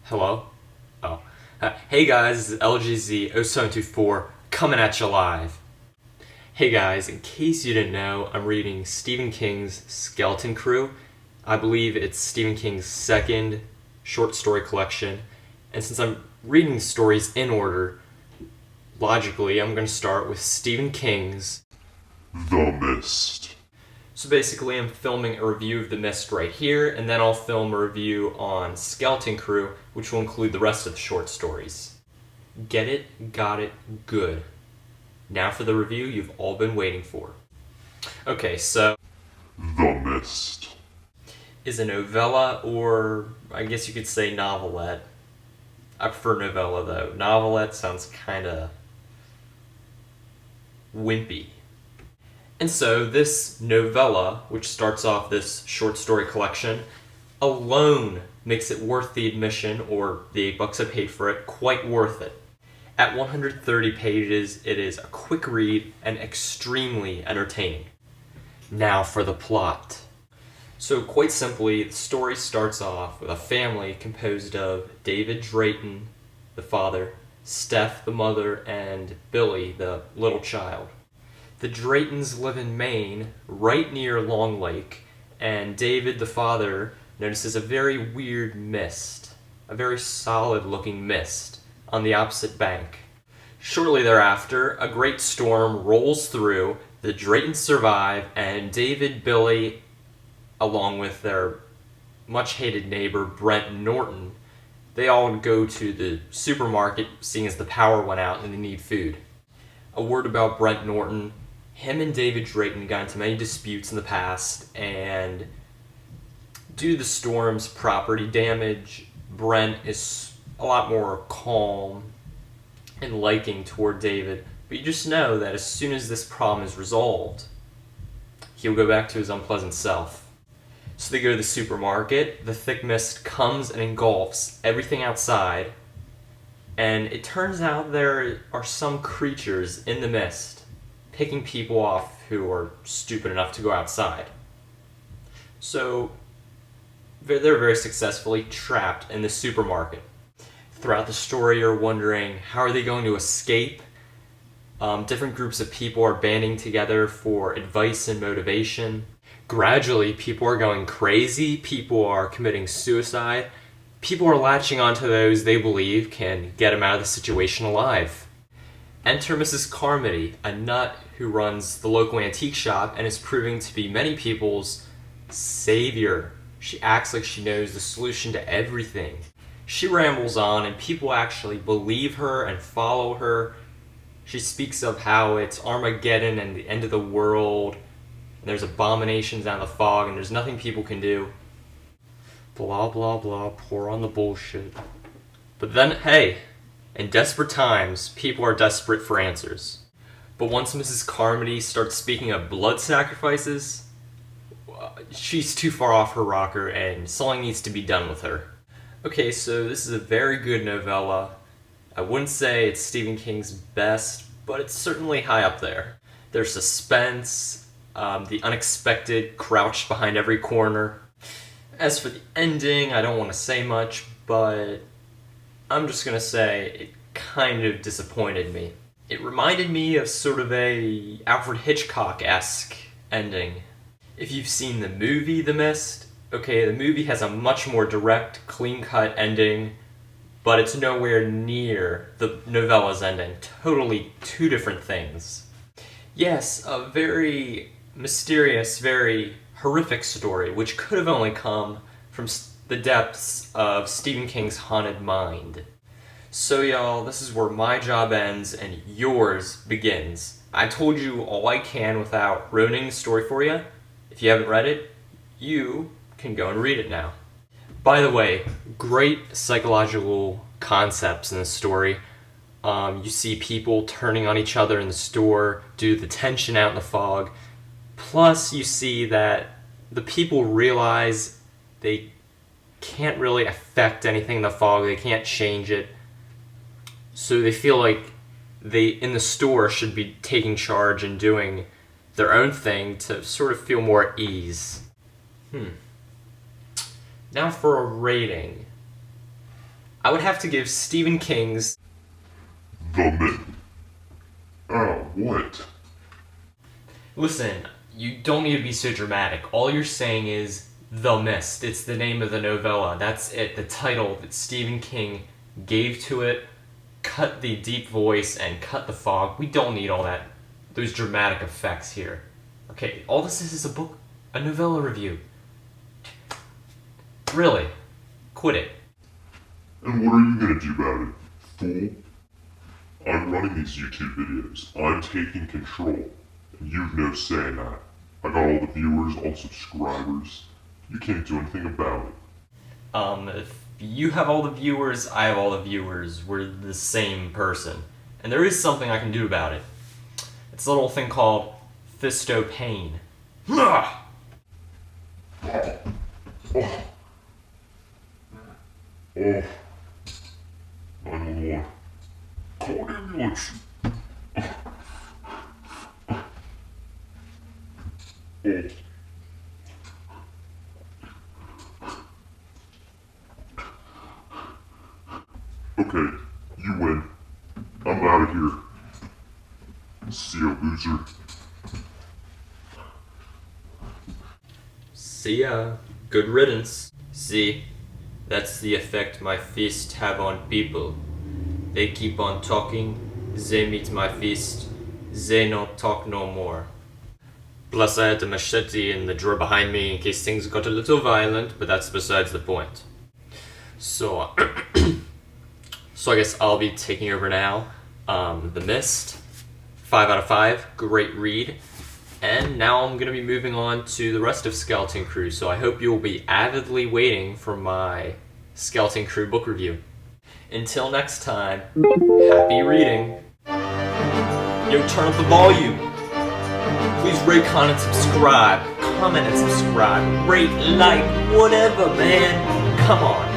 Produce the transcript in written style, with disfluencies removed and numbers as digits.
Hello? Oh. Hey guys, this is LGZ0724 coming at you live. Hey guys, in case you didn't know, I'm reading Stephen King's Skeleton Crew. I believe it's Stephen King's second short story collection. And since I'm reading stories in order, logically, I'm going to start with Stephen King's The Mist. So basically, I'm filming a review of The Mist right here, and then I'll film a review on Skeleton Crew, which will include the rest of the short stories. Get it? Got it? Good. Now for the review you've all been waiting for. Okay, so The Mist. is a novella, or I guess you could say novelette. I prefer novella though. Novelette sounds kinda wimpy. And so this novella, which starts off this short story collection, alone makes it worth the admission, or the $8 I paid for it, quite worth it. At 130 pages, it is a quick read and extremely entertaining. Now for the plot. So quite simply, the story starts off with a family composed of David Drayton, the father, Steph, the mother, and Billy, the little child. The Draytons live in Maine, right near Long Lake, and David, the father, notices a very weird mist, a very solid-looking mist, on the opposite bank. Shortly thereafter, a great storm rolls through, the Draytons survive, and David, Billy, along with their much-hated neighbor, Brent Norton, they all go to the supermarket, seeing as the power went out and they need food. A word about Brent Norton. Him and David Drayton got into many disputes in the past, and due to the storm's property damage, Brent is a lot more calm and liking toward David. But you just know that as soon as this problem is resolved, he'll go back to his unpleasant self. So they go to the supermarket, the thick mist comes and engulfs everything outside, and it turns out there are some creatures in the mist picking people off who are stupid enough to go outside. So they're very successfully trapped in the supermarket. Throughout the story, you're wondering, how are they going to escape? Different groups of people are banding together for advice and motivation. Gradually, people are going crazy, people are committing suicide, people are latching onto those they believe can get them out of the situation alive. Enter Mrs. Carmody, a nut who runs the local antique shop and is proving to be many people's savior. She acts like she knows the solution to everything. She rambles on and people actually believe her and follow her. She speaks of how it's Armageddon and the end of the world, and there's abominations out in the fog and there's nothing people can do. Blah blah blah, pour on the bullshit. But then, hey, in desperate times, people are desperate for answers. But once Mrs. Carmody starts speaking of blood sacrifices, she's too far off her rocker and something needs to be done with her. Okay, so this is a very good novella. I wouldn't say it's Stephen King's best, but it's certainly high up there. There's suspense, the unexpected crouched behind every corner. As for the ending, I don't want to say much, but I'm just gonna say it kind of disappointed me. It reminded me of sort of a Alfred Hitchcock-esque ending. If you've seen the movie The Mist, okay, the movie has a much more direct, clean-cut ending, but it's nowhere near the novella's ending. Totally two different things. Yes, a very mysterious, very horrific story, which could have only come from the depths of Stephen King's haunted mind. So y'all, this is where my job ends and yours begins. I told you all I can without ruining the story for you. If you haven't read it, you can go and read it now. By the way, great psychological concepts in the story. You see people turning on each other in the store due to the tension out in the fog. Plus, you see that the people realize they can't really affect anything in the fog, they can't change it. So they feel like they, in the store, should be taking charge and doing their own thing to sort of feel more at ease. Now for a rating. I would have to give Stephen King's The Mist. What? Listen, you don't need to be so dramatic. All you're saying is The Mist. It's the name of the novella. That's it. The title that Stephen King gave to it. Cut the deep voice and cut the fog. We don't need all that, those dramatic effects here. Okay, all this is a book, a novella review. Really, quit it. And what are you gonna do about it, fool? I'm running these YouTube videos. I'm taking control. And you've no say in that. I got all the viewers, all subscribers. You can't do anything about it. If you have all the viewers, I have all the viewers. We're the same person. And there is something I can do about it. It's a little thing called fisto pain. Oh. 911. Call an ambulance. Okay, you win. I'm out of here. See ya, loser. See ya. Good riddance. See, that's the effect my fists have on people. They keep on talking, they meet my fist, they not talk no more. Plus I had the machete in the drawer behind me in case things got a little violent, but that's besides the point. So, so I guess I'll be taking over now. The Mist, 5 out of 5, great read. And now I'm going to be moving on to the rest of Skeleton Crew, so I hope you'll be avidly waiting for my Skeleton Crew book review. Until next time, happy reading. Yo, turn up the volume. Please rate, comment, subscribe. Comment and subscribe. Rate, like, whatever, man. Come on.